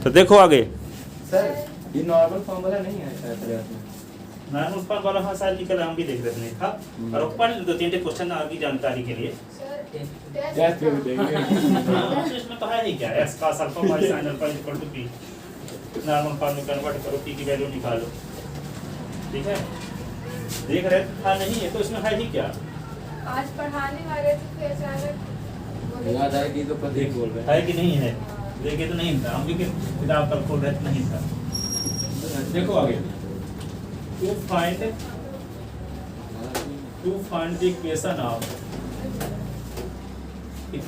तो देखो आगे सर ये नॉर्मल फॉर्मूला नहीं है शायद नॉर्मल फॉर्म वाला हाँ शायद निकल हम भी देख रहे थे था और पढ़ दो तीन क्वेश्चन आगे जानकारी के लिए टेस्ट भी देंगे तो इसमें तो है ही क्या x का alpha y sin alpha equal to p normal form में कन्वर्ट करो p की वैल्यू निकालो ठीक है देख रहे था नहीं है तो इसमें है ही क्या आज पढ़ाने वाले थे फिर अचानक याद आया कि तो प्रतीक बोल रहे है कि नहीं है देखे तो नहीं था हम भी किताब पर खोल रहे थे नहीं था देखो आगे to find the equation of a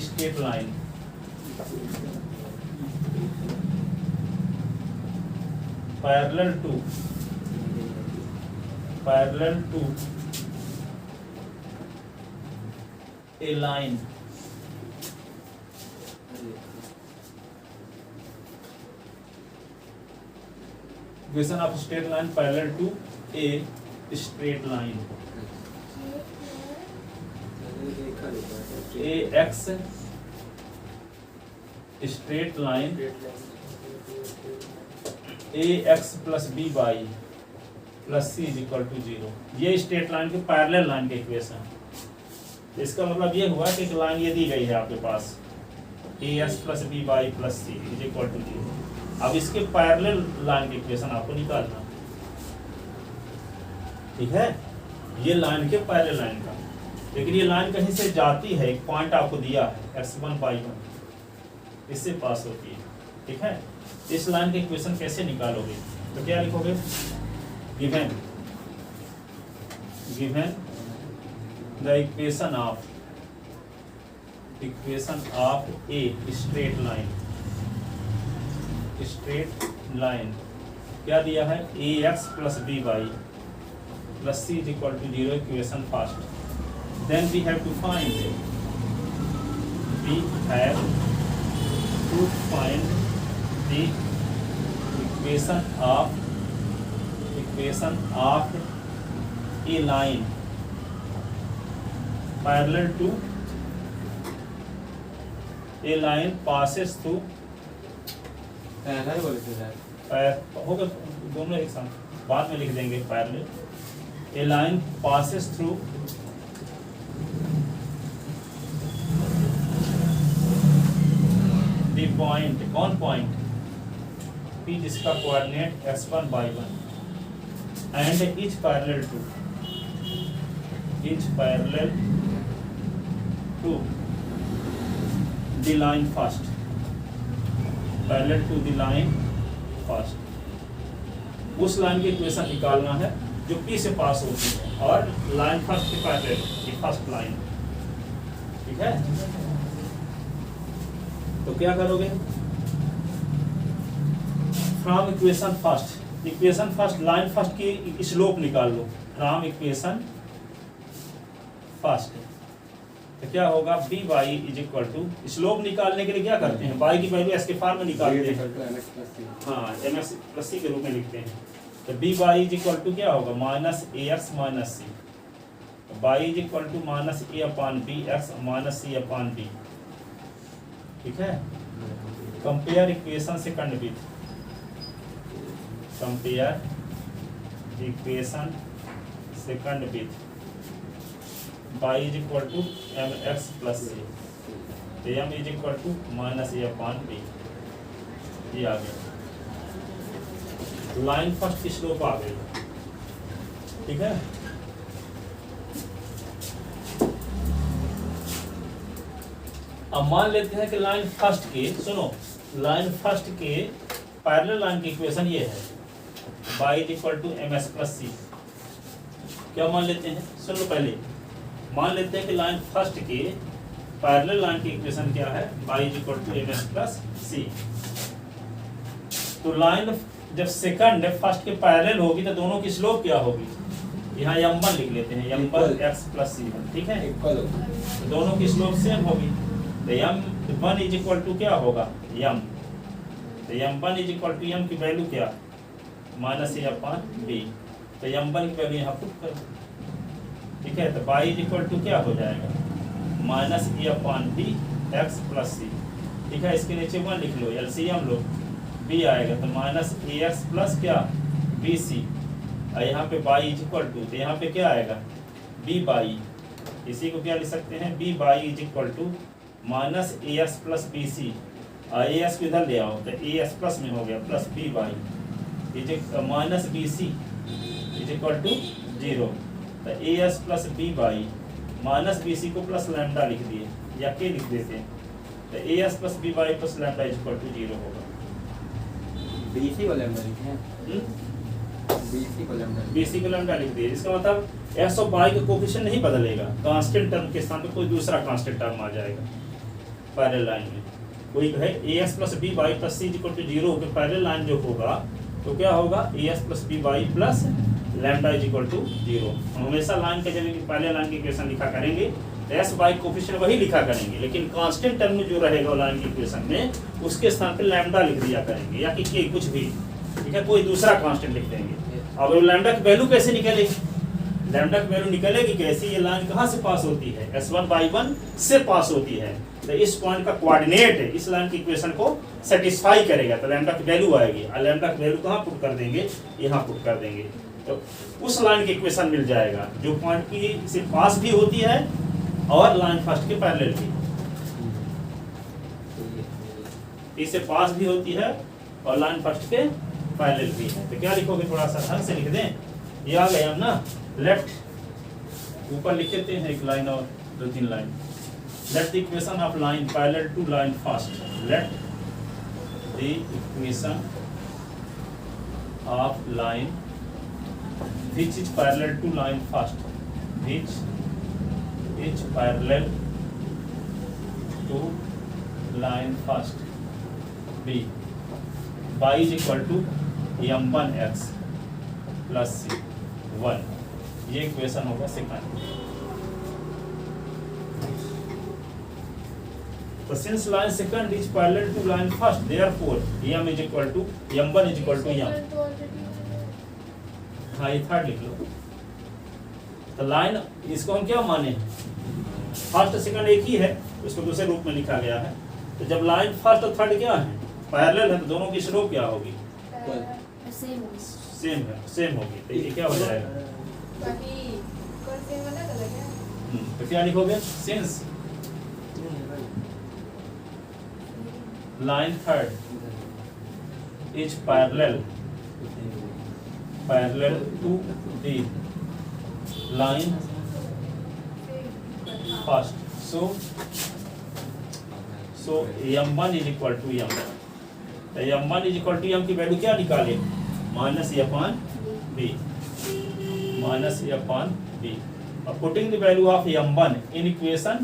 straight line parallel to a line equation of straight line parallel to a straight line ax straight line ax plus by plus c is equal to 0 ये straight line के parallel line के equation इसका मतलब ये हुआ कि एक line ये दी गई है आपके पास ax plus b by plus c is equal to 0 अब इसके पैरेलल लाइन के इक्वेशन आपको निकालना ठीक है ये लाइन के पैरेलल लाइन का लेकिन ये लाइन कहीं से जाती है एक पॉइंट आपको दिया है x1 y1 इससे पास होती है ठीक है इस लाइन के इक्वेशन कैसे निकालोगे तो क्या लिखोगे given the equation of a straight line क्या दिया है ax plus by plus c is equal to 0 equation first then we have to find the equation of a line parallel to a line passes through ऐसा ही बोले थे sir होगा दोनों एक साथ बाद में लिख देंगे parallel a line passes through the point कौन पॉइंट p जिसका coordinate x1 y1 and each parallel to the line first parallel to the line first उस लाइन की इक्वेशन निकालना है जो P से पास होती है और लाइन फर्स्ट के पैरेलल ये फर्स्ट लाइन ठीक है तो क्या करोगे from equation first line first की स्लोप निकाल लो फ्रॉम इक्वेशन फर्स्ट तो क्या होगा b y is equal to slope निकालने के लिए क्या करते हैं वाई की वैल्यू एस के फॉर्म में निकालते हैं हाँ एम एक्स प्लस सी के रूप में लिखते हैं तो b y is equal to क्या होगा minus a x minus c y is equal to minus a upon b x minus c upon b ठीक है compare equation second with compare equation second with y is equal to mx plus c तो m is equal to minus a upon b ये आ गया line first की slope आ गई ठीक है अब मान लेते हैं कि लाइन फर्स्ट के सुनो लाइन फर्स्ट के पैरेलल लाइन की इक्वेशन ये है y is equal to ms plus c क्या मान लेते हैं सुन लो पहले मान लेते हैं कि लाइन फर्स्ट के पैरेलल लाइन की इक्वेशन क्या है y is equal to ms plus c तो लाइन जब सेकंड फर्स्ट के पैरेलल होगी तो दोनों की स्लोप क्या होगी यहाँ m1 लिख लेते हैं m1 x plus c1 ठीक है तो दोनों की स्लोप सेम होगी तो m1 is equal to क्या होगा m तो m1 is equal to m की वैल्यू क्या माइनस ए अपॉन बी तो m1 की वैल्यू यहाँ पुट कर ठीक है तो y इज इक्वल टू क्या हो जाएगा minus a upon b x plus सी। ठीक है, इसके नीचे 1 लिख लो, एलसीएम लो, बी आएगा तो माइनस ए एक्स प्लस क्या बी सी, और यहाँ पे बाई इज इक्वल टू, तो यहाँ पे क्या आएगा बी बाई, इसी को क्या लिख सकते हैं b by is equal to minus a x plus b c, और ए एक्स को इधर ले आओ तो ए एक्स प्लस में हो गया plus b by is minus b c is equal to 0, तो a x plus b by minus b c को प्लस लैम्डा लिख दिए या के लिख देते हैं, तो a x plus b by plus lambda is equal to 0 होगा। बीसी को लैम्डा लिखे हैं, बीसी को लैम्डा बीसी को लैम्डा लिख दिए, इसका मतलब एक्स और वाई का कोफिशिएंट नहीं बदलेगा, कांस्टेंट टर्म के स्थान पे कोई दूसरा कांस्टेंट टर्म आ जाएगा पैरेलल लाइन में। कोई है a x plus b y plus c equal to 0 होकर पैरेलल लाइन जो होगा तो क्या होगा a x plus b y plus lambda is equal to 0। हम हमेशा लाइन के जब पैरेलल लाइन की इक्वेशन लिखा करेंगे तो एस वाई कोफिशिएंट वही लिखा करेंगे, लेकिन कांस्टेंट टर्म जो रहेगा लाइन की इक्वेशन में उसके स्थान पे लैम्डा लिख दिया करेंगे या कि के कुछ भी, ठीक है, कोई दूसरा कांस्टेंट लिख देंगे। अब लैम्डा की वैल्यू कैसे निकलेगी, लैम्डा की वैल्यू निकलेगी कैसे, ये लाइन कहाँ से पास होती है S1/1 से पास होती है, तो इस पॉइंट का कोऑर्डिनेट इस लाइन की इक्वेशन को सेटिस्फाई करेगा, तो लैम्डा की वैल्यू आएगी, और लैम्डा की वैल्यू कहाँ पुट कर देंगे, यहाँ पुट कर देंगे, तो उस लाइन की इक्वेशन मिल जाएगा जो पॉइंट की से पास भी होती है और लाइन फर्स्ट के पैरेलल भी, इससे पास भी होती है और लाइन फर्स्ट के पैरेलल भी है। तो क्या लिखोगे, थोड़ा सा ढंग से लिख दें, ये आ गया ना, लेफ्ट ऊपर लिख देते हैं एक लाइन और 2-3 line, let the equation of line parallel to line first, let the equation of line which is parallel to line first, which is parallel to line first b y is equal to m1x plus c 1, ये equation होगा second. तो since line second is parallel to line first therefore m is equal to m1 is equal to m, हाँ ये third लिख लो। तो line इसको हम क्या माने, फर्स्ट सेकंड एक ही है, उसको दूसरे रूप में लिखा गया है, तो जब लाइन फर्स्ट और थर्ड क्या है पैरेलल है तो दोनों की स्लोप क्या होगी, सेम होगी, तो ये क्या हो जाएगा, तो क्या लिखोगे, since line third is parallel to the line first, so m1 is equal to m, तो m1 is equal to m की वैल्यू क्या निकाले, minus a upon B, minus a upon B. अब putting the value of m1 in equation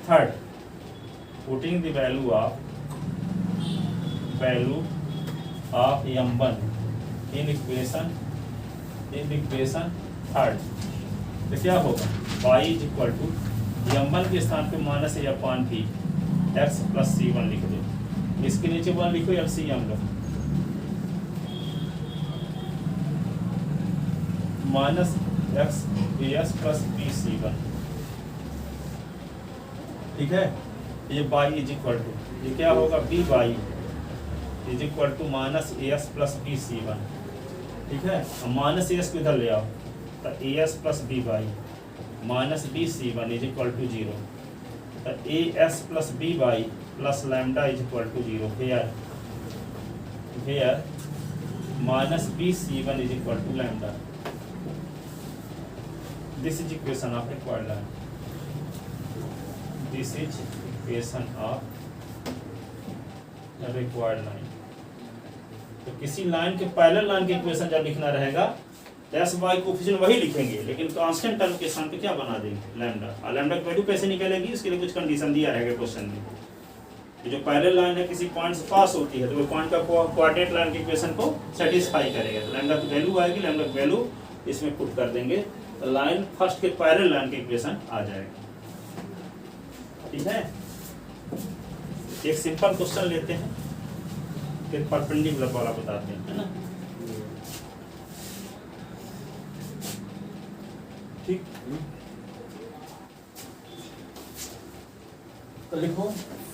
third, putting the value of m1 in equation third, तो क्या होगा y is equal to m1 के स्थान पे minus a upon b x plus c1 लिख दो, इसके नीचे 1 लिखो एलसीएम लो, minus x b x plus b c1, ठीक है, ये y is equal to, ये क्या होगा b by is equal to minus a s plus b c1, ठीक है, माइनस ए एस को इधर ले आओ तो a s plus b by minus b c1 is equal to 0, तो a s plus b by plus lambda is equal to 0, here minus b c1 is equal to lambda, this is equation of required line, this is equation of required line. तो किसी line के parallel line के equation जब लिखना रहेगा तो S Y coefficient वही लिखेंगे, लेकिन कांस्टेंट टर्म के स्थान पे क्या बना देंगे लैम्डा, और लैम्डा की वैल्यू कैसे निकलेगी, इसके लिए कुछ कंडीशन दिया रहेगा क्वेश्चन में, कि जो पैरेलल लाइन है किसी पॉइंट से पास होती है तो वो पॉइंट का कोऑर्डिनेट लाइन के इक्वेशन को सेटिस्फाई करेगा, तो लैम्डा की वैल्यू आएगी, लैम्डा की वैल्यू इसमें पुट कर देंगे तो लाइन फर्स्ट के पैरेलल लाइन के इक्वेशन आ जाएगा, ठीक है। एक सिंपल क्वेश्चन लेते हैं फिर परपेंडिकुलर वाला बताते हैं, है ना, ठीक। तो लिखो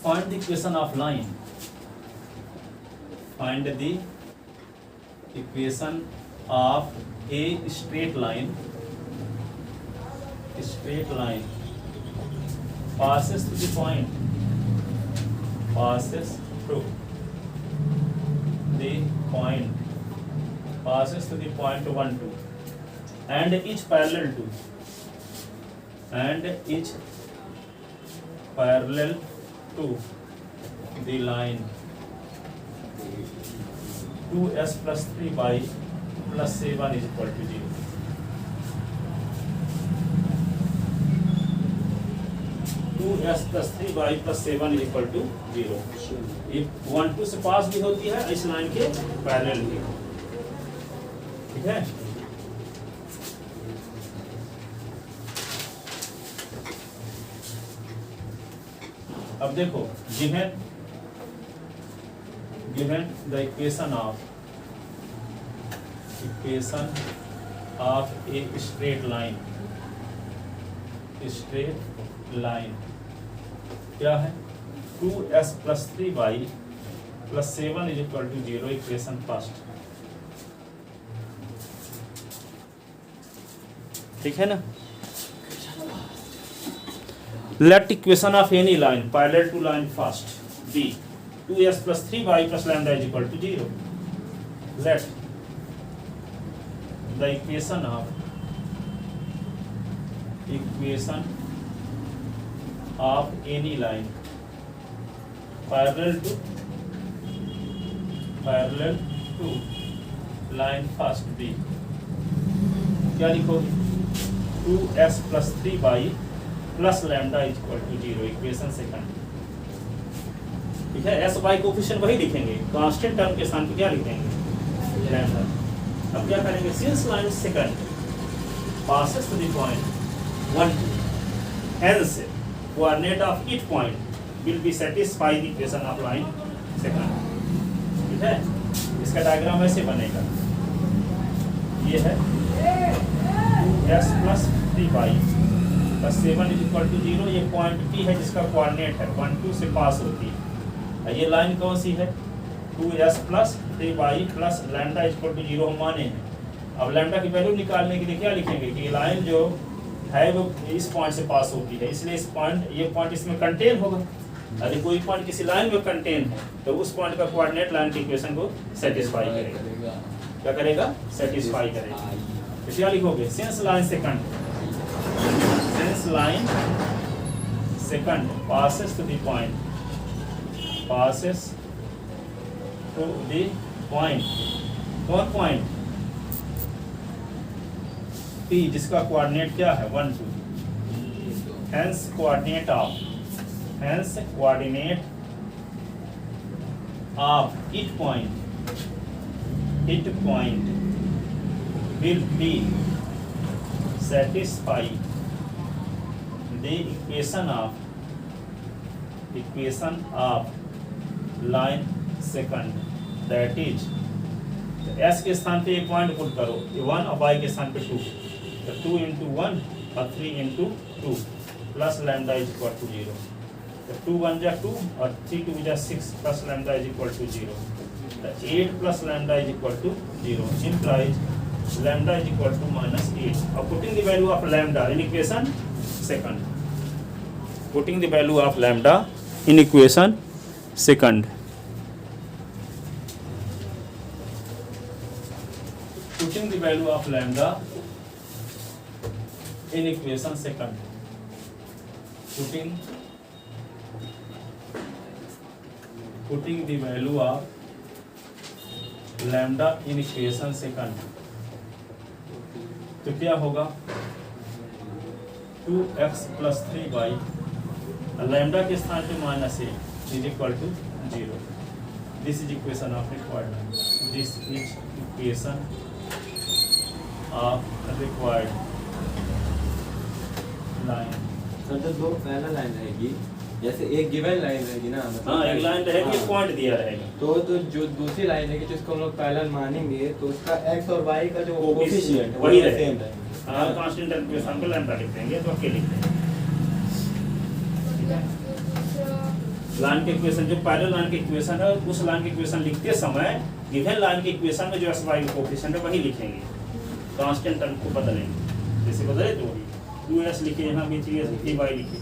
find the equation of line, find the equation of a straight line passes to the point, passes to the point 1 2 and each parallel to the line 2s plus 3y plus 7 is equal to 0. S plus 3y plus 7 is equal to 0. ये 1 2 से पास भी होती है इस line के parallel भी, ठीक है। अब देखो given the equation of a straight line क्या है 2s plus 3y plus 7 is equal to 0, equation first, ठीक है ना। Let equation of any line parallel to line first b 2s plus 3y plus lambda is equal to 0. Let the equation of any line parallel to line first B क्या लिखोगे 2s plus 3y plus lambda is equal to 0, equation second, ठीक है। S Y coefficient वही लिखेंगे, constant term के स्थान पे क्या लिखेंगे लैम्डा। अब क्या करेंगे since line second passes to the point 1 2 hence coordinate of each point will be satisfy the equation of line second, ठीक है। इसका डायग्राम ऐसे बनेगा, ये है 2s plus 3y plus 7 is equal to 0, ये पॉइंट P है जिसका कोऑर्डिनेट है 1 2 से पास होती है। ये लाइन कौन सी है 2s plus 3y plus lambda is equal to 0 हम माने हैं। अब लैम्डा की वैल्यू निकालने के लिए क्या लिखेंगे कि लाइन जो है वो इस पॉइंट से पास होती है, इसलिए ये पॉइंट इसमें कंटेन होगा। यदि कोई पॉइंट किसी लाइन में कंटेन है तो उस पॉइंट का कोऑर्डिनेट लाइन की इक्वेशन को सेटिस्फाई करेगा। क्या करेगा सेटिस्फाई करेगा। तो क्या लिखोगे since line second passes to the point कौन पॉइंट P जिसका कोऑर्डिनेट क्या है 1 2, hence coordinate of each point will be satisfy the equation of line second, that is S के स्थान पे एक पॉइंट पुट करो 1 और y के स्थान पे 2, तो 2 into 1 और 3 into 2 plus lambda is equal to 0, तो 2 1 जा 2 और 3 2 जा 6 plus lambda is equal to 0, तो 8 plus lambda is equal to 0 implies lambda is equal to -8. Now putting the value of lambda in equation second, putting the value of lambda in equation second, putting the value of lambda in equation second, putting the value of lambda in equation second, तो क्या होगा 2x plus 3y lambda के स्थान पे -8 is equal to 0. This is equation of required line, this is equation of required line. Sir तो दो parallel line रहेगी, जैसे एक गिवन लाइन रहेगी ना, मतलब हाँ एक लाइन रहेगी, एक पॉइंट दिया रहेगा, तो जो दूसरी लाइन रहेगी जिसको हम लोग पैरेलल मानेंगे तो उसका x और y का जो कोएफिशिएंट वही सेम रहेगा। रहेगा। हाँ कांस्टेंट टर्म के स्थान पे लैम्डा लिख देंगे तो अकेले लिख देंगे। लाइन के इक्वेशन जो पैरेलल लाइन के इक्वेशन है उस लाइन के इक्वेशन लिखते समय गिवन लाइन के इक्वेशन में जो एस वाई कोएफिशिएंट है वही लिखेंगे, कांस्टेंट टर्म को बदलेंगे। जैसे बदले तो 2s लिखे, यहाँ भी 3y लिखे,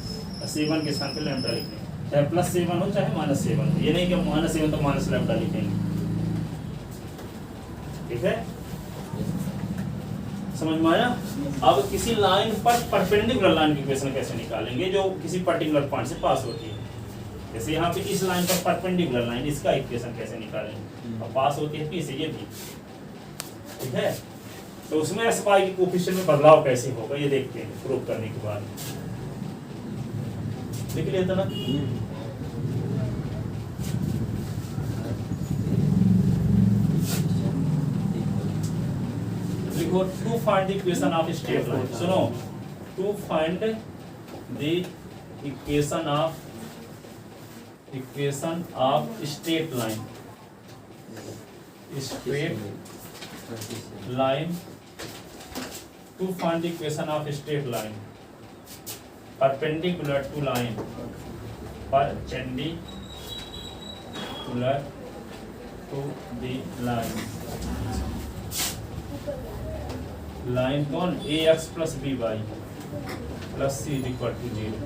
7 के स्थान पे लैम्डा लिखेंगे, चाहे +7 हो चाहे -7 हो, ये नहीं कि -7 तो माइनस लैम्डा लिखेंगे। ठीक है, समझ में आया? अब किसी लाइन पर परपेंडिकुलर लाइन की इक्वेशन कैसे निकालेंगे जो किसी पर्टिकुलर पॉइंट से पास होती है। जैसे यहाँ पे इस लाइन पर परपेंडिकुलर लाइन, इसका इक्वेशन कैसे निकालेंगे, अब पास होती है पी से ये भी। ठीक है, तो उसमें एस वाई के कोएफिशिएंट में बदलाव कैसे होगा ये देखते हैं प्रूव करने के बाद। लिख लेते ना, लिखो to find the equation of straight line. सुनो, to find the equation of straight line, to find the equation of a straight line perpendicular to line, perpendicular to the line कौन, ax plus by plus c is equal to 0।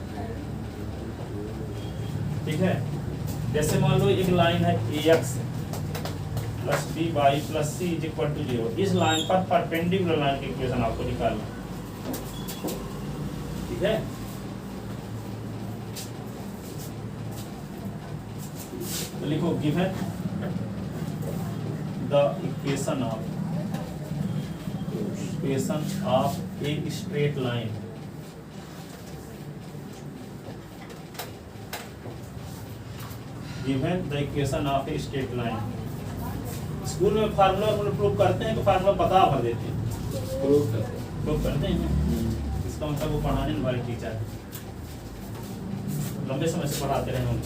ठीक है, जैसे मान लो एक line है ax plus b by plus c is equal to 0, इस line पर perpendicular line की इक्वेशन आपको निकालना। ठीक है, तो लिखो given the equation of a straight line, given the equation of a straight line. School में फार्मूला प्रूव करते हैं तो फार्मूला बता भर देते हैं, प्रूव करते हैं। इसका मतलब वो पढ़ाने वाले टीचर लंबे समय से पढ़ाते रहे होंगे,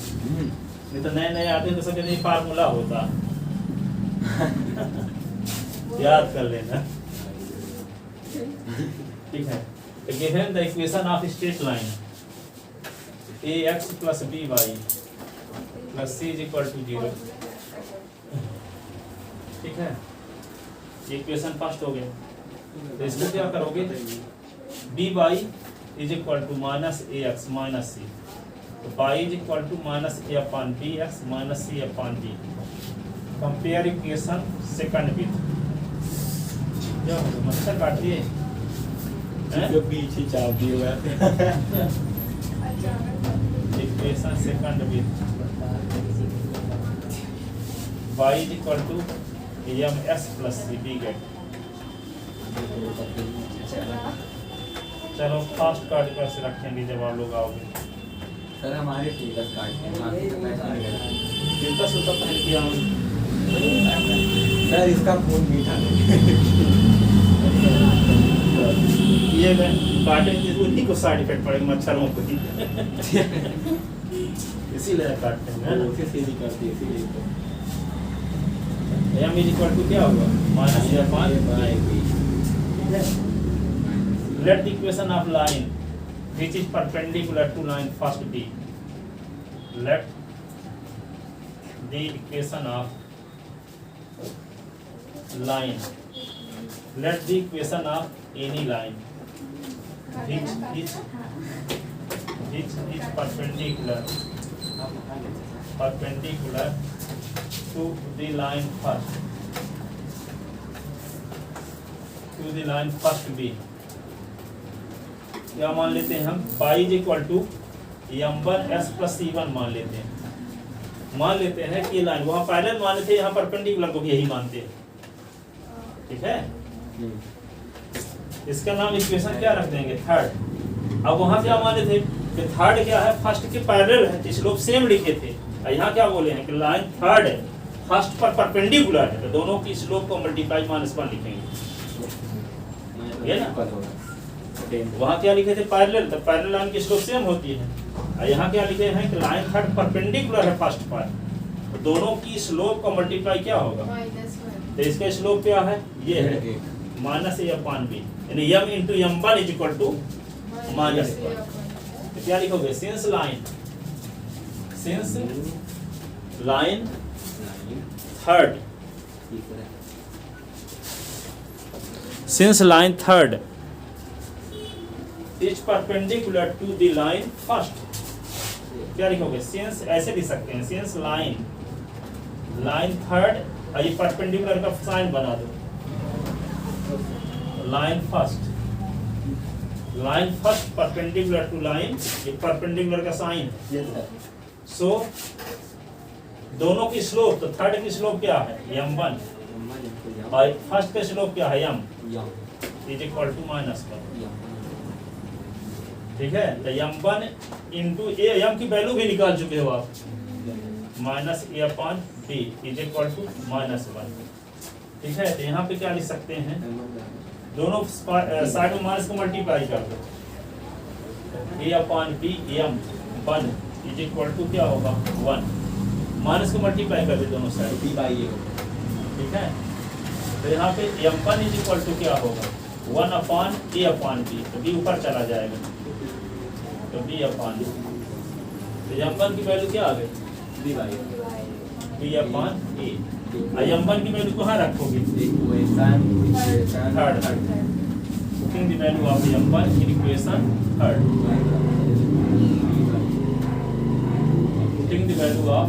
नहीं तो नए आते हैं तो सब नहीं फार्मूला होता याद कर लेना। ठीक है, तो given the equation of straight line ax plus by plus c is equal to 0। ठीक है, ये इक्वेशन फर्स्ट हो गया, तो इसमें क्या करोगे, b by is equal to minus a x minus c, तो y is equal to minus a upon b x minus c upon b. Compare equation second with, जो मच्छर काट दिए जो पीछे चाप दिए हुए equation second with y is equal to ms plus c b गेट। चलो फास्ट कार्ड पर से रखेंगे जब आप लोग आओगे। सर हमारे टिकट जूता सूता पहन के आओगे सर, इसका खून मीठा ये मैं काटेंगे तो उन्हीं को साइड इफेक्ट पड़ेगा, मच्छरों को ही इसीलिए काटते हैं ना, उसे सीधी करती है इसीलिए। m is equal to क्या होगा, माइनस या पान। Let the equation of line which is perpendicular to line first be, let the equation of line, let the equation of any line which is perpendicular to the line first be। क्या मान लेते हैं हम, y is equal to m1 s plus c1 मान लेते हैं। मान लेते हैं कि लाइन वहाँ पैरेलल माने थे, यहाँ परपेंडिकुलर को भी यही मानते हैं। ठीक है, इसका नाम इक्वेशन क्या रख देंगे, थर्ड। अब वहाँ क्या माने थे कि थर्ड क्या है, फर्स्ट के पैरेलल है, स्लोप सेम लिखे थे। यहाँ क्या बोले हैं कि लाइन थर्ड है, फर्स्ट पर परपेंडिकुलर है, तो दोनों की स्लोप को मल्टीप्लाई -1 लिखेंगे। ये ना, वहाँ क्या लिखे थे, पैरेलल, तो पैरेलल लाइन की स्लोप सेम होती है। और यहाँ क्या लिखे हैं कि लाइन थर्ड परपेंडिकुलर है फर्स्ट पर, तो दोनों की स्लोप का मल्टीप्लाई क्या होगा, तो इसका स्लोप क्या है, ये है माइनस ए अपॉन बी, यानी m into m1 is equal to -1। तो क्या लिखोगे, since since line third, since line third is perpendicular to the line first, क्या लिखोगे? since ऐसे लिख सकते हैं, since line third, ये परपेंडिकुलर का साइन बना दो, line first perpendicular to line, ये परपेंडिकुलर का साइन है। सो दोनों की स्लोप, तो थर्ड की स्लोप क्या है? m1 और फर्स्ट का स्लोप क्या है? m is equal to -1। ठीक है, तो m1 इंटू ए, m की वैल्यू भी निकाल चुके हो आप, -a/b इज इक्वल टू -1। ठीक है, तो यहाँ पे क्या लिख सकते हैं? दोनों साइड में माइनस को मल्टीप्लाई कर दो, a/b m1 is equal to क्या होगा? 1। माइनस को मल्टीप्लाई कर दे दोनों साइड, ठीक है। तो यहाँ पे m1 इज इक्वल टू क्या होगा? 1/a/b, तो b ऊपर चला जाएगा, तो b/a। तो m1 की वैल्यू क्या आ गई? b/a। m1 की वैल्यू कहाँ रखोगे? Third. Putting the value of m1 in equation third, putting the value of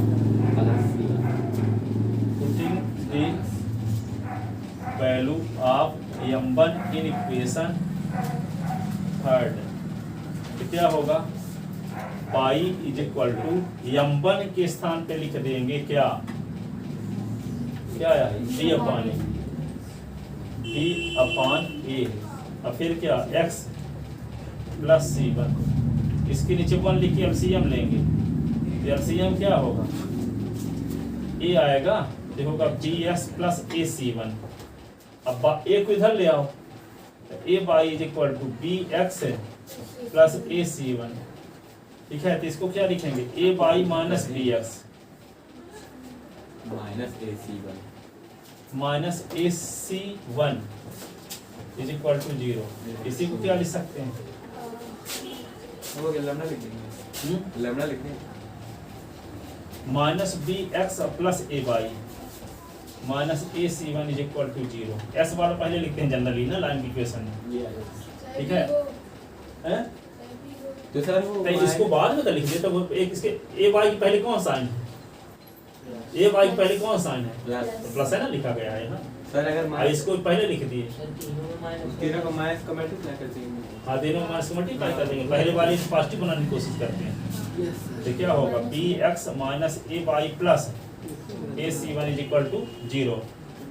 value of m1 in equation third, तो क्या होगा? Pi is equal to m1 के स्थान पे लिख देंगे क्या है? b/a, और फिर क्या? x प्लस c1, इसके नीचे 1 लिख के LCM लेंगे, LCM क्या होगा? a आएगा, देखोगा bs प्लस ac1। अब a को इधर ले आओ, तो a/y is equal to bx plus ac1। ठीक है, तो इसको क्या लिखेंगे? a/y minus bx minus ac1 is equal to 0। इसी को क्या लिख सकते हैं? Minus bx plus a/y minus ac1 is equal to 0। s वाला पहले लिखते हैं जनरली ना लाइन इक्वेशन में, ठीक है। तो सर वो इसको बाद में तो लिख दे, तो एक इसके a/y की पहले कौन साइन है? a/y की पहले कौन साइन है? प्लस है ना, लिखा गया है ना सर। अगर इसको पहले लिख दिए, तीनों को माइनस को मल्टीप्लाई कर देंगे। हाँ, तीनों माइनस को मल्टीप्लाई कर देंगे, पहले वाले से पॉजिटिव बनाने की कोशिश करते हैं। तो क्या होगा? bx minus a/y plus ac1 is equal to 0।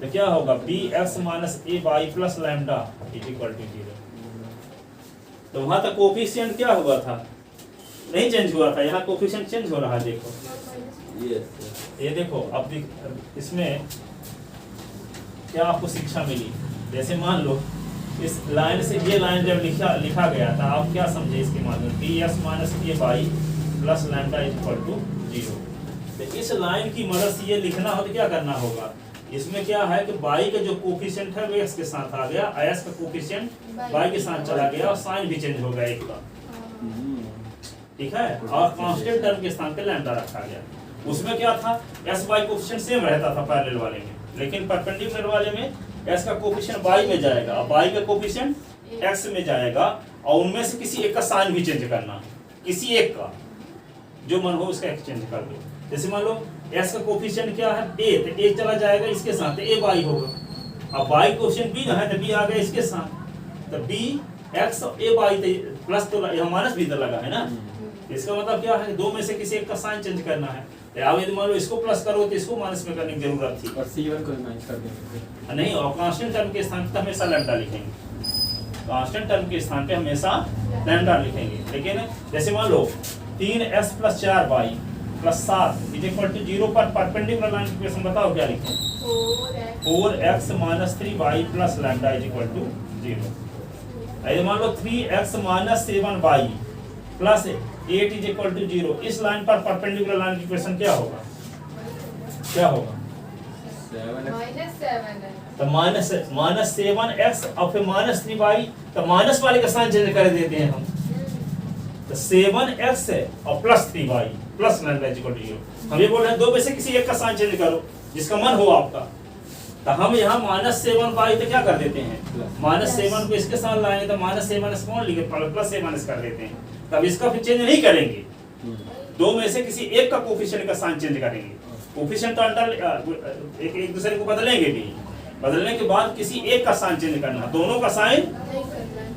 तो क्या होगा? bx minus a/y plus lambda is equal to 0। तो वहां तक कोफिशिएंट क्या हुआ था? नहीं चेंज हुआ था, यहाँ कोफिशिएंट चेंज हो रहा है। देखो ये देखो, अब इसमें क्या आपको शिक्षा मिली? जैसे मान लो इस लाइन से ये लाइन जब लिखा गया था, आप क्या समझे इसके माध्यम? bs minus a/y plus lambda is equal to 0। तो इस लाइन की मदद से ये लिखना हो तो क्या करना होगा? इसमें क्या है कि y का जो कोफिशिएंट है वो x के साथ आ गया, s का कोफिशिएंट y के साथ चला गया, और साइन भी चेंज हो गया एक का, ठीक है। और कांस्टेंट टर्म के स्थान पे लैम्डा रखा गया। उसमें क्या था? s y कोफिशिएंट सेम रहता था पैरेलल वाले में, लेकिन परपेंडिकुलर वाले में s का कोफिशिएंट y में जाएगा, और y का कोफिशिएंट x में जाएगा, और उनमें से किसी एक का साइन भी चेंज करना, किसी एक का जो मन हो उसका एक्सचेंज कर दो। जैसे मान लो s का कोफिशिएंट क्या है? a, तो a चला जाएगा इसके साथ, तो a/y होगा। अब y कोफिशिएंट b ना है, तो b आ गया इसके साथ, तो b x a/y प्लस, तो यहाँ माइनस भी इधर लगा है ना। इसका मतलब क्या है? दो में से किसी एक का साइन चेंज करना है। अब यदि मान लो इसको प्लस करो तो इसको माइनस में करने की जरूरत थी, और c1 को माइनस कर देंगे। नहीं, और कांस्टेंट टर्म के स्थान पे हमेशा लैम्डा लिखेंगे, कांस्टेंट टर्म के स्थान पे हमेशा लैम्डा लिखेंगे। लेकिन जैसे मान लो 3s plus 4y plus 7 is equal to 0 पर परपेंडिकुलर लाइन इक्वेशन बताओ क्या लिखें? 4x minus 3y plus lambda is equal to 0। यदि मान लो 3x minus 7y plus 8 is equal to 0, इस लाइन पर परपेंडिकुलर लाइन की इक्वेशन क्या होगा? क्या होगा? तो -7x और फिर -3y, तो माइनस वाले का साइन चेंज कर देते हैं हम, तो 7x है और plus 3y plus lambda equal to 0। हम ये बोल रहे हैं दो में से किसी एक का साइन चेंज करो जिसका मन हो आपका। तो हम यहाँ -7y तो क्या कर देते हैं, -7 को इसके साथ लाएंगे तो -7 कौन लिखे +7 कर देते हैं। तब इसका फिर चेंज नहीं करेंगे, दो में से किसी एक का कोफिशिएंट का साइन चेंज करेंगे। कोफिशिएंट तो अंडर एक दूसरे को बदलेंगे भी, बदलने के बाद किसी एक का साइन चेंज करना, दोनों का साइन।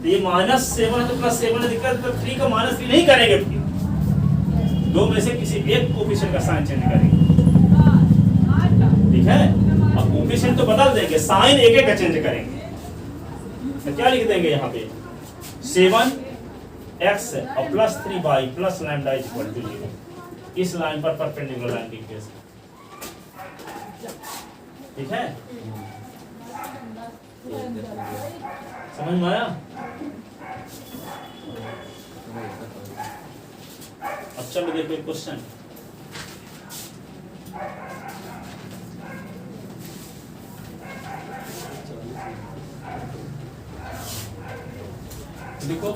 तो ये -7 तो +7 दिक्कत, तो 3 का -3 नहीं करेंगे फिर, दो में से किसी एक कोफिशिएंट का साइन चेंज करेंगे, ठीक है। अब कोफिशिएंट तो बदल देंगे, साइन एक एक का चेंज करेंगे। तो क्या लिख देंगे यहाँ पे 7x और +3y plus lambda equal to 0। इस लाइन पर परपेंडिकुलर लाइन की केस, ठीक है। समझ में आया? अब चलो देखो क्वेश्चन। देखो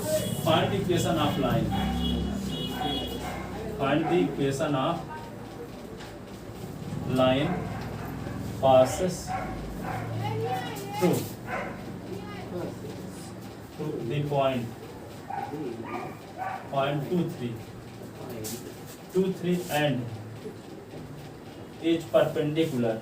find the equation of line, find the equation of line passes through the point 2, 3 and is perpendicular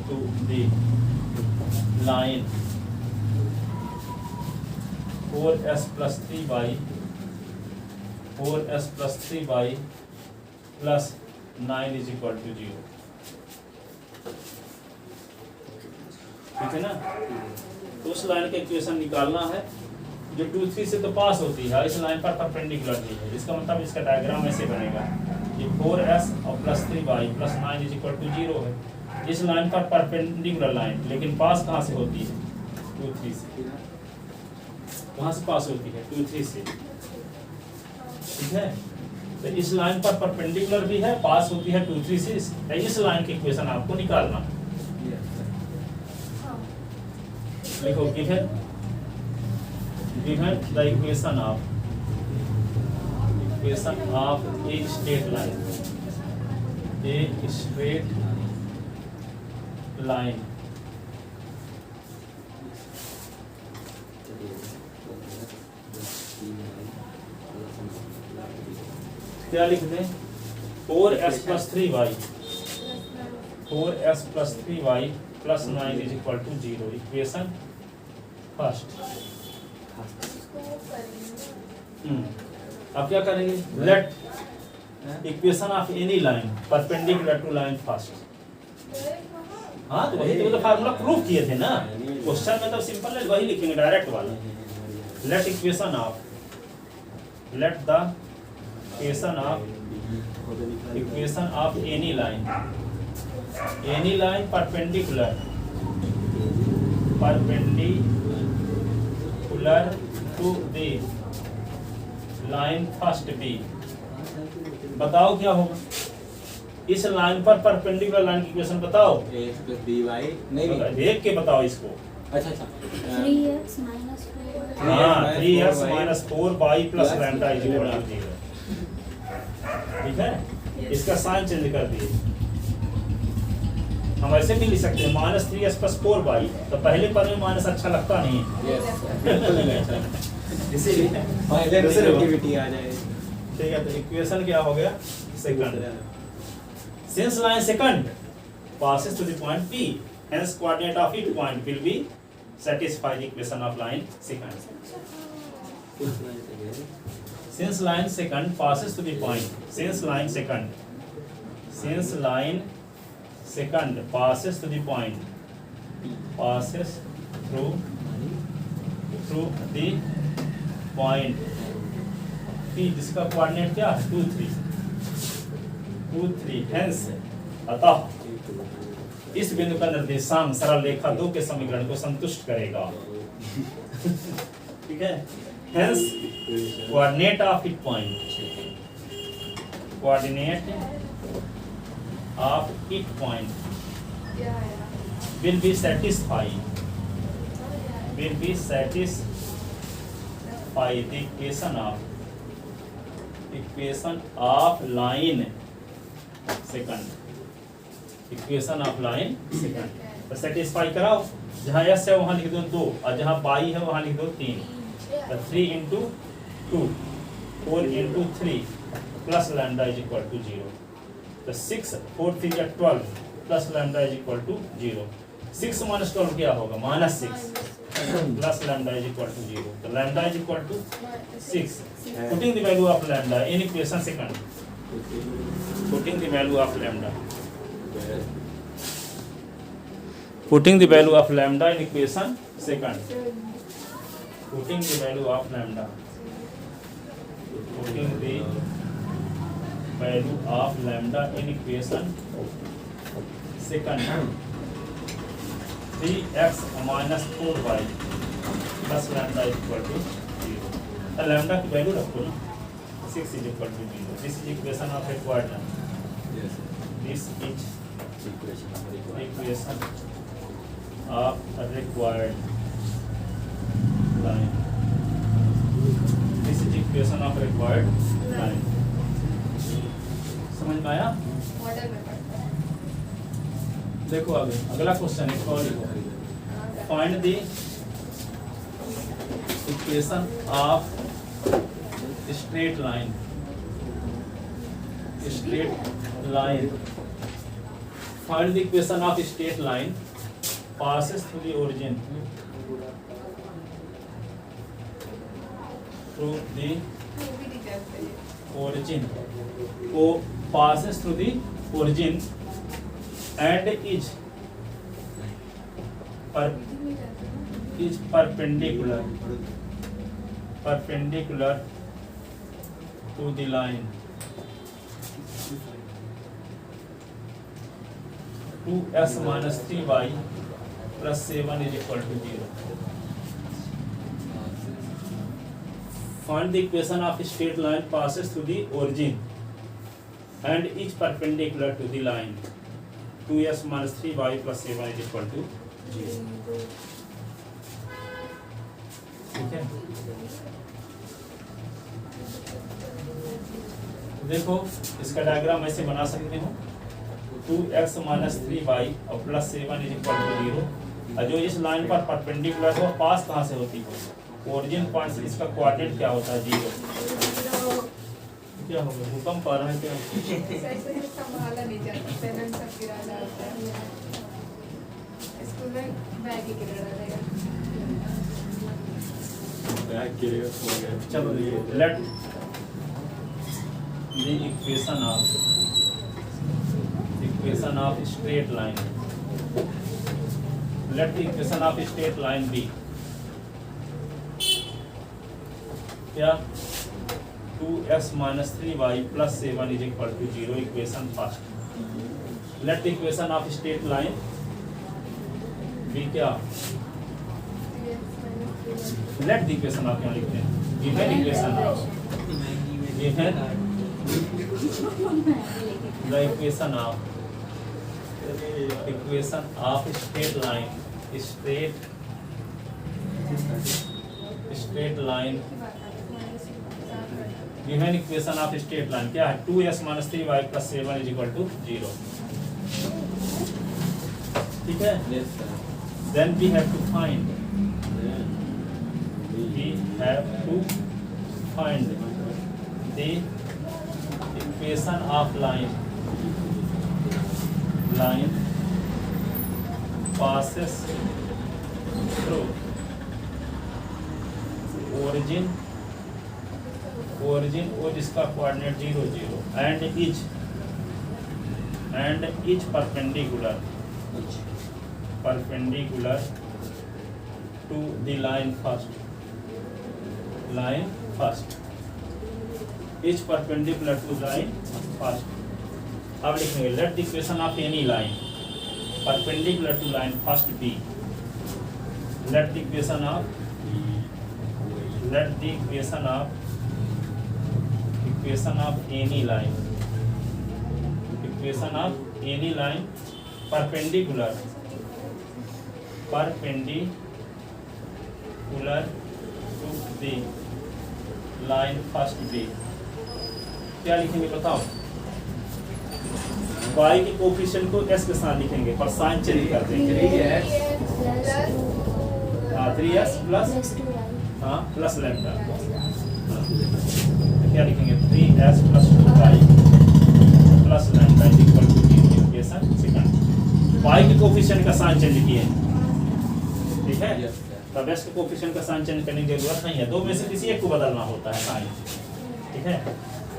to the line 4s plus 3y plus 9 is equal to 0, ठीक है ना। तो उस लाइन का इक्वेशन निकालना है जो 2, 3 से तो पास होती है, इस लाइन पर परपेंडिकुलर भी है। इसका मतलब इसका डायग्राम ऐसे बनेगा, ये 4s और +3y plus 9 is equal to 0 है। इस लाइन पर परपेंडिकुलर लाइन, लेकिन पास कहाँ से होती है, 2, 3 से। वहाँ से पास होती है 2, 3 से, ठीक है। तो इस लाइन पर परपेंडिकुलर भी है, पास होती है 2, 3 से। इस लाइन की इक्वेशन आपको निकालना। लिखो given the equation of a straight line क्या लिख दें, 4s plus 3y plus 9 is equal to 0, equation first. अब क्या करेंगे, let equation of any line perpendicular to line first. हाँ तो वही तो फार्मूला प्रूव किए थे ना, क्वेश्चन में तो सिंपल है, वही लिखेंगे डायरेक्ट वाला। Let equation of any line perpendicular to the line first b. बताओ क्या होगा, इस लाइन पर परपेंडिकुलर लाइन की इक्वेशन बताओ। देख के बताओ इसको। अच्छा 3x minus 4 हाँ 3x minus 4y plus lambda is equal to 0, ठीक है। इसका साइन चेंज कर दिए, हम ऐसे भी लिख सकते हैं -3s plus 4y। तो पहले पद में माइनस अच्छा लगता नहीं है, इसीलिए नेगेटिविटी आ जाए, ठीक है। तो इक्वेशन क्या हो गया, second. Since line second passes to the point P, hence coordinate of each point will be satisfy the equation of line second. Since line second passes to the point, since line second passes to the point, passes through the point P, जिसका coordinate क्या है 2, 3, hence अतः इस बिंदु का निर्देशांक सरल रेखा 2 के समीकरण को संतुष्ट करेगा, ठीक है। hence coordinate of each point will be satisfy the equation of line second तो सेटिस्फाई कराओ, जहाँ s है वहाँ लिख दो 2 और जहाँ y है वहाँ लिख दो 3। तो 3 into 2 4 into 3 plus lambda is equal to 0। तो 6 4 3 या 12 plus lambda is equal to 0। 6 minus 12 क्या होगा? -6 plus lambda is equal to 0। तो lambda is equal to 6। Putting the value of lambda in equation second, putting the value of lambda in equation second, putting the value of lambda in equation second, 3x minus 4y plus lambda is equal to 0। तो lambda की value रखो ना, 6 is equal to 0। This is equation of required line। This is equation of a required line। This is equation of required line। समझ में आया? Model में पढ़ता है। देखो आगे अगला क्वेश्चन है, find the equation of straight line find the equation of straight line passes through the origin passes through the origin and is perpendicular to the line 2x minus 3y plus 7 is equal to 0। Find the equation of straight line passes through the origin and is perpendicular to the line 2x minus 3y plus 7 is equal to 0। ठीक है, देखो इसका diagram ऐसे बना सकते हो, 2x minus 3y और plus 7 is equal to 0। और जो इस लाइन पर परपेंडिकुलर हो पास कहाँ से होती है? ओरिजिन पॉइंट से। इसका कोऑर्डिनेट क्या होता है? 0। क्या होगा? भूकंप आ रहा है क्या? संभाला नहीं जाता, पेरेंट्स सब गिरा जाता है। स्कूल में बैग ही गिरा रहेगा। चलो let the equation of straight line, let the equation of straight line be क्या? 2x minus 3y plus 7 is equal to 0। equation first, let the equation of straight line be क्या? let the equation आप क्या लिखते हैं? given equation of the equation of straight line given equation of straight line क्या है? 2x minus 3y plus 7 is equal to 0। ठीक है, then we have to find the equation of line passes through origin और जिसका coordinate 0 0 and is perpendicular to the line first is perpendicular to line first। अब लिखेंगे let the equation of any line perpendicular to line first be, let the equation of any line perpendicular perpendicular to the line first b. क्या लिखेंगे बताओ? y के coefficient को s के साथ लिखेंगे पर साइन चेंज कर देंगे। 3s plus lambda. क्या लिखेंगे? 3s plus 2y plus lambda is equal to equation second. y के कोफिशिएंट का साइन चेंज किए, ठीक है? तब s के कोफिशिएंट का साइन चेंज करने की जरूरत नहीं है, दो में से किसी एक को बदलना होता है साइन, ठीक है?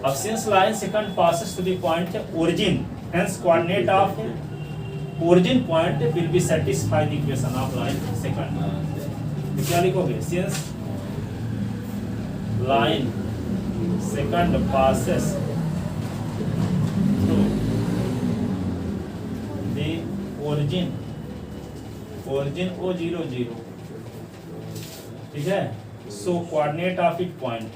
अब since line second passes to the point origin, hence coordinate of origin point will be satisfy the equation of line second। तो क्या लिखोगे? since line second passes through the origin O00, ठीक है? so coordinate of it point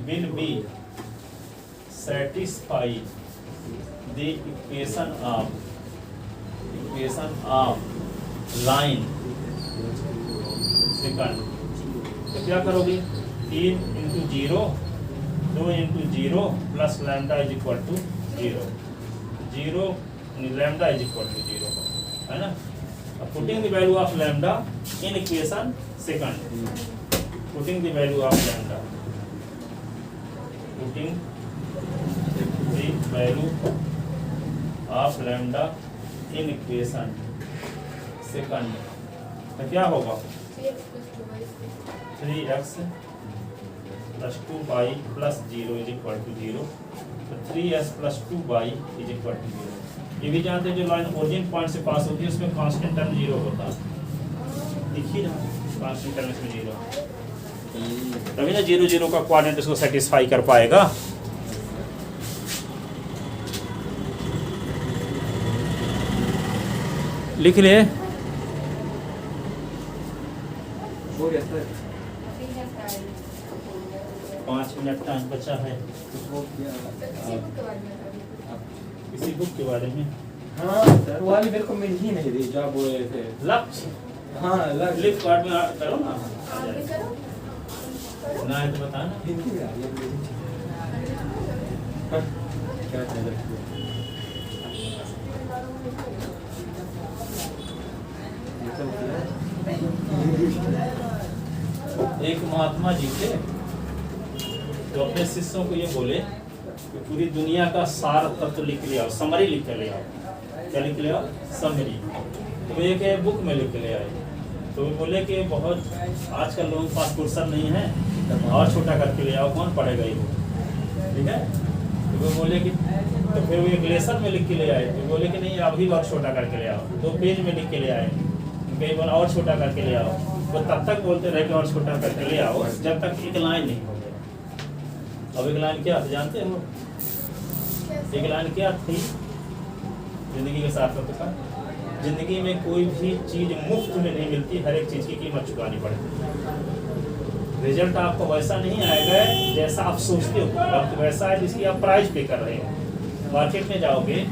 will be satisfy the equation of line second। तो क्या करोगे? 3 into 0 2 into 0 plus lambda is equal to 0 0 lambda is equal to 0 है ना? Putting the value of lambda in equation second, putting the value of lambda in equation second, तो क्या होगा? 3x plus 2y plus 0 is equal to 0। तो 3s plus 2y is equal to 0। ये भी जानते हैं जो लाइन ओरिजिन पॉइंट से पास होती है उसमें कांस्टेंट टर्म 0 होता है, देखिए ना, कांस्टेंट टर्म इसमें 0, तभी ना 0 0 का कोऑर्डिनेट उसको सेटिस्फाई कर पाएगा। लिख ले। हो गया सर। 5 मिनट टाइम बचा है। हो गया। किसी बुक के बारे में? हाँ सर, वो वाली मेरे को मिल ही नहीं रही जो आप बोल रहे थे। लक्ष्य, हाँ लक्ष्य। फ्लिपकार्ट में करो ना, ना है तो बताना। हिंदी में आ रही है। क्या है लक्ष्य? एक महात्मा जी थे जो अपने शिष्यों को ये बोले कि पूरी दुनिया का सार तत्व लिख ले आओ, समरी लिख के ले आओ। क्या लिख ले आओ? समरी। तो एक बुक में लिख के ले आए। तो वो बोले कि बहुत आजकल लोगों के पास फुर्सत नहीं है, और छोटा करके ले आओ, कौन पढ़ेगा ये, ठीक है? तो वो बोले कि तो फिर वो एक लेसन में लिख के ले आए। तो बोले कि नहीं अभी और छोटा करके ले आओ, 2 पेज में लिख के ले आए। कई बार और छोटा करके ले आओ, वो तब तक बोलते रहे कि और छोटा करके ले आओ जब तक एक लाइन नहीं हो गया। अब एक लाइन क्या थी जानते हो? एक लाइन क्या थी जिंदगी के साथ का? जिंदगी में कोई भी चीज मुफ्त में नहीं मिलती, हर एक चीज की कीमत चुकानी पड़ती है। रिजल्ट आपको वैसा नहीं आएगा जैसा आप सोचते हो, वक्त वैसा है जिसकी आप प्राइस पे कर रहे हो। मार्केट में जाओगे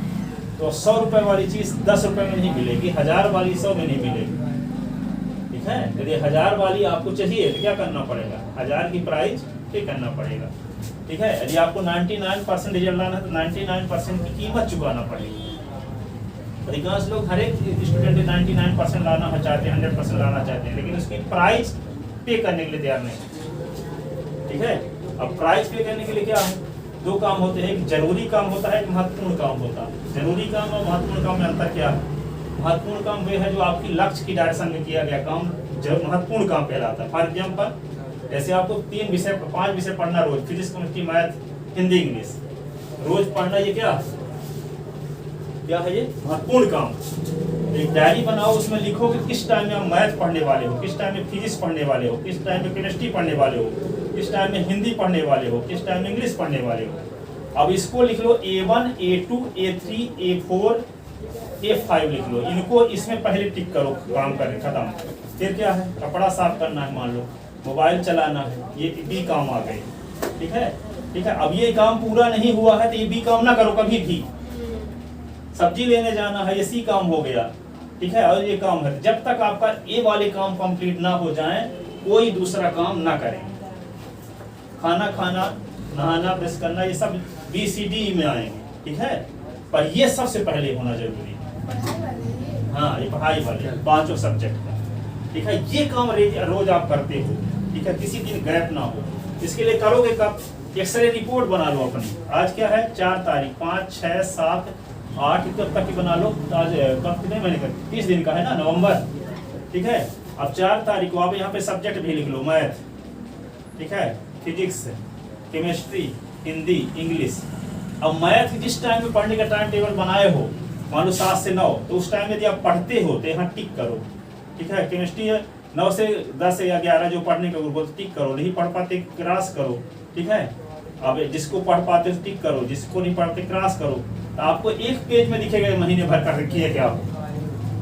तो 100 रुपए वाली चीज 10 रुपए में नहीं मिलेगी, 1000 वाली 100 में नहीं मिलेगी, ठीक है? यदि 1000 वाली आपको चाहिए तो क्या करना पड़ेगा? 1000 की प्राइस पे करना पड़ेगा, ठीक है? यदि आपको 99% रिजल्ट लाना है तो 99% की कीमत चुकाना पड़ेगी। अधिकांश लोग हर एक स्टूडेंट 99% लाना चाहते हैं, 100% लाना चाहते हैं, लेकिन उसकी प्राइस पे करने के लिए तैयार नहीं, ठीक है? अब प्राइस पे करने के लिए क्या है? 2 काम होते हैं, एक जरूरी काम होता है, एक महत्वपूर्ण काम होता है। जरूरी काम और महत्वपूर्ण काम में अंतर क्या है? महत्वपूर्ण काम वे है जो आपकी लक्ष्य की डायरेक्शन में किया गया काम, जो महत्वपूर्ण काम कहलाता है। फॉर एग्जाम्पल जैसे आपको 5 विषय पढ़ना रोज, physics, chemistry, math, Hindi, English रोज पढ़ना, ये क्या है? ये महत्वपूर्ण काम। एक डायरी बनाओ, उसमें लिखो कि किस टाइम में आप मैथ पढ़ने वाले हो, किस टाइम में फिजिक्स पढ़ने वाले हो, किस टाइम में केमिस्ट्री पढ़ने वाले हो, किस टाइम में हिंदी पढ़ने वाले हो, किस टाइम में इंग्लिश पढ़ने वाले हो। अब इसको लिख लो A1, A2, A3, A4, A5 लिख लो। इनको इसमें पहले टिक करो, काम करके खत्म। फिर क्या है? कपड़ा साफ करना है, मान लो मोबाइल चलाना है, ये भी काम आ गए, ठीक है? ठीक है। अब ये काम पूरा नहीं हुआ है तो ये बी काम ना करो कभी भी। सब्जी लेने जाना है, ये सी काम हो गया, ठीक है, और ये काम है। जब तक आपका ए वाले काम कंप्लीट ना हो जाए कोई दूसरा काम ना करें। खाना खाना, नहाना, ब्रश करना, ये सब बी सी डी में आएंगे, ठीक है, पर ये सबसे पहले होना जरूरी है। हाँ, ये पढ़ाई वाले 5 सब्जेक्ट का, ठीक है। ये काम रोज आप करते हो, ठीक है, किसी दिन गैप ना हो। इसके लिए करोगे कब? एक्सरे रिपोर्ट बना लो अपनी। आज क्या है? 4 तारीख, 5, 6, 7, 8 कब तक की बना लो। आज कब कितने महीने का? 30 दिन का है ना, नवंबर, ठीक है। अब 4 तारीख को आप यहाँ पे सब्जेक्ट भी लिख लो, मैथ, ठीक है, फिजिक्स, केमिस्ट्री, हिंदी, इंग्लिश। अब मैथ जिस टाइम में पढ़ने का टाइम टेबल बनाए हो, मान लो 7 से 9, तो उस टाइम यदि आप पढ़ते हो तो यहाँ टिक करो, ठीक है। केमिस्ट्री 9 से 10 या 11 जो पढ़ने का ग्रुप टिक करो, नहीं पढ़ पाते क्रॉस करो, ठीक है। अब जिसको पढ़ पाते हो टिक करो, जिसको नहीं पढ़ते क्रॉस करो। तो आपको एक पेज में दिखेगा महीने भर कर रखी है क्या।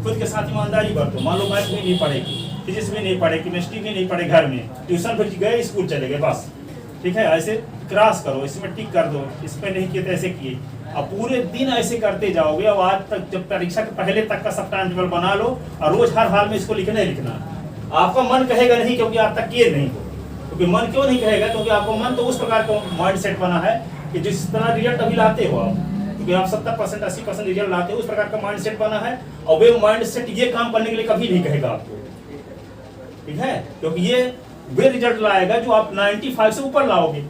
खुद के साथ ईमानदारी बरतो। मान लो मैथ भी नहीं पढ़ेगी, फिजिक्स भी नहीं पढ़े, केमिस्ट्री भी नहीं पढ़े, घर में ट्यूशन फिर गए, स्कूल चले गए, बस, ठीक है। ऐसे क्रॉस करो, इसमें टिक कर दो, इस पर नहीं किए तो ऐसे किए। अब पूरे दिन ऐसे करते जाओगे। अब आज तक जब परीक्षा के पहले तक का सब टाइम टेबल बना लो और रोज हर हाल में इसको लिखना ही लिखना। आपका मन कहेगा नहीं, क्योंकि आप तक किए नहीं हो। क्योंकि मन क्यों नहीं कहेगा? क्योंकि आपको मन तो उस प्रकार का माइंड सेट बना है कि जिस तरह रिजल्ट अभी लाते हो आप, क्योंकि आप 70%, 80% रिजल्ट लाते हो, उस प्रकार का माइंड सेट बना है। और वे माइंड सेट ये काम करने के लिए कभी नहीं कहेगा आपको, ठीक है, क्योंकि ये वे रिजल्ट लाएगा जो आप 95 से ऊपर लाओगे।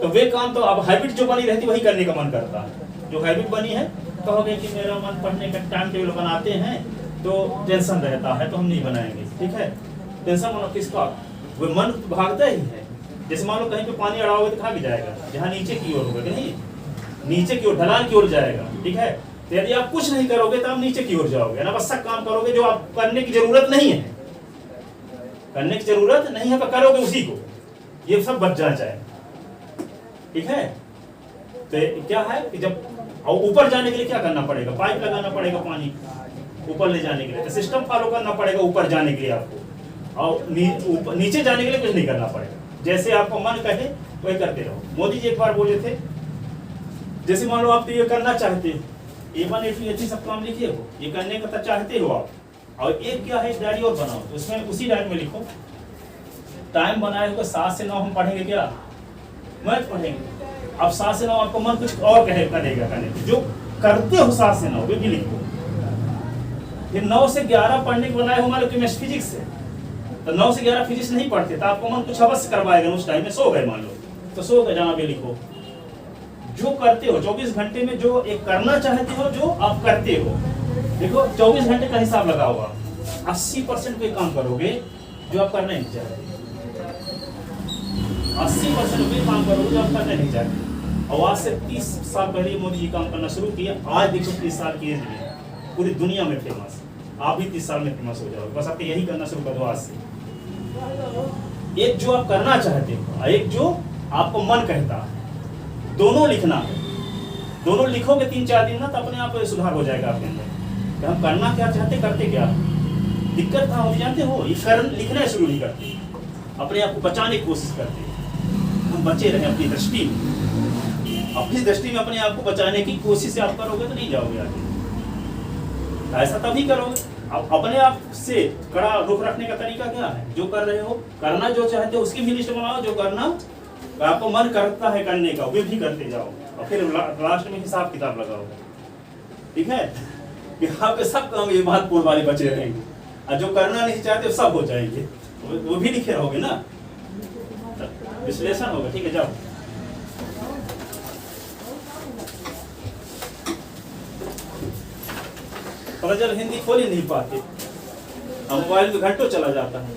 तो वे काम तो अब हैबिट जो बनी रहती है वही करने का मन करता है। जो हैबिट बनी है, कहोगे कि मेरा मन पढ़ने का टाइम टेबल बनाते हैं तो टेंशन रहता है, तो हम नहीं बनाएंगे, ठीक है। टेंशन मतलब किसका? वो मन भागता ही है। जैसे मान लो कहीं पे पानी अड़ाओगे तो कहाँ भी जाएगा? जहाँ नीचे की ओर होगा कि नहीं, नीचे की ओर, ढलान की ओर जाएगा, ठीक है। तो यदि आप कुछ नहीं करोगे तो आप नीचे की ओर जाओगे, अनावश्यक काम करोगे जो आप करने की जरूरत नहीं है, करने की जरूरत नहीं है, पर करोगे उसी को, ये सब बच जाना चाहिए, ठीक है। तो क्या है कि जब ऊपर जाने के लिए क्या करना पड़ेगा? पाइप लगाना पड़ेगा पानी ऊपर ले जाने के लिए, तो सिस्टम फॉलो करना पड़ेगा ऊपर जाने के लिए आपको। और नीचे जाने के लिए कुछ नहीं करना पड़ेगा, जैसे आपको मन कहे वही करते रहो। मोदी जी एक बार बोले थे, जैसे मान लो आप ये करना चाहते हो, A1 A2 A3 सब काम लिखे हो, ये करने का तो चाहते हो आप, और एक क्या है डायरी और बनाओ, तो उसमें उसी डायरी में लिखो टाइम बनाए हुए 7 से 9 हम पढ़ेंगे, क्या मैथ पढ़ेंगे। अब 7 से 9 आपको मन कुछ और करेगा करने, जो करते हो 7 से 9 वे भी लिखो। फिर 9 से 11 पढ़ने को बनाए हो, मान लो केमिस्ट्री फिजिक्स है, तो 9 से 11 फिजिक्स नहीं पढ़ते तो आपको मन कुछ अवश्य करवाएगा, उस टाइम में सो गए मान लो, तो सो गए, जहाँ भी लिखो जो करते हो 24 घंटे में, जो एक करना चाहते हो, जो आप करते हो। देखो 24 घंटे का हिसाब लगा हुआ, 80% कोई काम करोगे जो आप करना नहीं चाहते, 80% वे काम करोगे जो आप करना नहीं चाहते। और आज से 30 साल पहले मोदी जी काम करना शुरू किया, आज देखो 30 साल की एज में पूरी दुनिया में फेमस। आप भी 30 साल में फेमस हो जाओगे, बस आपको यही करना शुरू कर दो आज से। एक जो आप करना चाहते हो, एक जो आपको मन कहता है, दोनों लिखना है। दोनों लिखोगे 3-4 दिन ना, तो अपने आप सुधार हो जाएगा आपके अंदर। हम करना क्या चाहते, करते क्या। दिक्कत कहाँ होती जानते हो? ये लिखना शुरू नहीं करते, अपने आप को बचाने की कोशिश करते। हम बचे रहे अपनी दृष्टि में, अपने आप को बचाने की कोशिश आप करोगे तो नहीं जाओगे आगे। ऐसा तभी करोगे। अब अपने आप से कड़ा रुख रखने का तरीका क्या है? जो कर रहे हो, करना जो चाहते हो उसकी भी लिस्ट बनाओ, जो करना आपको मन करता है करने का वे भी करते जाओ, और फिर लास्ट में हिसाब किताब लगाओगे, ठीक है। कि आपके सब काम ये महत्वपूर्ण वाले बचे रहेंगे, और जो करना नहीं चाहते सब हो जाएंगे, वो भी लिखे रहोगे ना, विश्लेषण होगा, ठीक है। जाओ पता चल हिंदी खोल ही नहीं पाते, मोबाइल में घंटों चला जाता है।